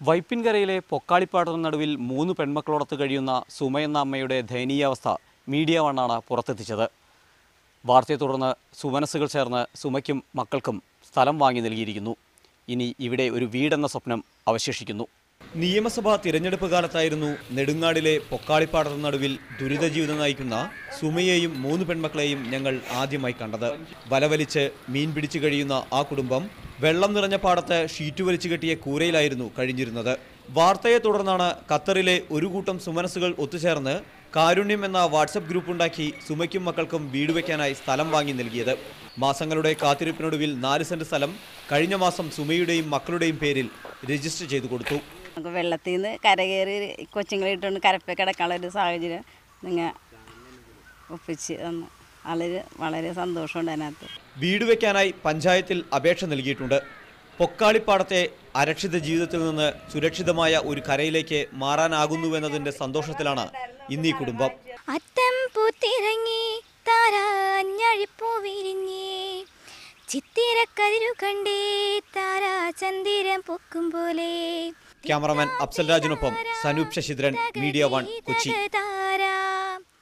വൈപ്പിൻകരയിലെ പൊക്കാളിപ്പാടത്തിന് നടുവിൽ 3 പെൺമക്കളോടൊത്ത് കഴിയുന്ന സുമയെന്ന അമ്മയുടെ ദയനീയാവസ്ഥ മീഡിയ വണ്ണാണ് പുറത്തെത്തിച്ചത്. വാർത്തയെ തുടർന്ന് സുമനസ്സുകൾ ചേർന്ന് സുമയ്ക്കും മക്കൾക്കും സ്ഥലം വാങ്ങി നൽകിയിരിക്കുന്നു. ഇനി ഇവിടെ ഒരു വീടെന്ന സ്വപ്നം അവശേഷിക്കുന്നു. നിയമസഭാ തിരഞ്ഞെടുപ്പ് കാലത്തായിരുന്നു നെടുങ്ങാടിലെ പൊക്കാളിപ്പാടത്തിന് നടുവിൽ ദുരിത ജീവിതം നയിക്കുന്ന സുമയെയും 3 പെൺമക്കളെയും ഞങ്ങൾ ആദ്യമായി കണ്ടത്. വലവലിച്ച് മീൻ പിടിച്ചു കഴിയുന്ന ആ കുടുംബം വെള്ളം നിറഞ്ഞ പാടത്ത് ഷീറ്റ് വലിച്ചു കെട്ടിയ കൂരയിലായിരുന്നു കഴിഞ്ഞിരുന്നത്. വാർത്തയെ തുടർന്നാണ് ഖത്തറിലെ ഒരു കൂട്ടം സുമനസ്സുകൾ ഒത്തുചേർന്ന് കാരുണ്യം എന്ന വാട്സപ്പ് ഗ്രൂപ്പ് ഉണ്ടാക്കി സുമയ്ക്കും മക്കൾക്കും വീട് വയ്ക്കാനായി സ്ഥലം വാങ്ങി നൽകിയത്. മാസങ്ങളുടെ കാത്തിരിപ്പിനൊടുവിൽ 4 സെന്റ് സ്ഥലം കഴിഞ്ഞ മാസം സുമയുടെയും മക്കളുടെയും പേരിൽ രജിസ്റ്റർ ചെയ്തു കൊടുത്തു. വെള്ളത്തിൽ നിന്ന് കരകയറി കൊച്ചുങ്ങളെ ഇട്ടുകൊണ്ട് കരപ്പേ കിടക്കാനുള്ള ഒരു സാഹചര്യം നിങ്ങൾ ഒപ്പിച്ച് തന്നു. വളരെ സന്തോഷമുണ്ട് അതിനകത്ത്. വീട് വയ്ക്കാനായി പഞ്ചായത്തിൽ അപേക്ഷ നൽകിയിട്ടുണ്ട്. പൊക്കാളിപ്പാടത്തെ അരക്ഷിത ജീവിതത്തിൽ നിന്ന് സുരക്ഷിതമായ ഒരു കരയിലേക്ക് മാറാനാകുന്നുവെന്നതിന്റെ സന്തോഷത്തിലാണ് ഇന്നീ കുടുംബം. അത്തം പൂത്തിറങ്ങി താരാഞ്ഞഴിപ്പൂ വിരിഞ്ഞേ ചിത്തിരക്കതിരു കണ്ടേ താരാ ചന്ദിരം പൊക്കും പോലെ. ക്യാമറമാൻ അഫ്സൽ രാജിനൊപ്പം സനൂപ് ശശിധരൻ, മീഡിയ 1, കൊച്ചി.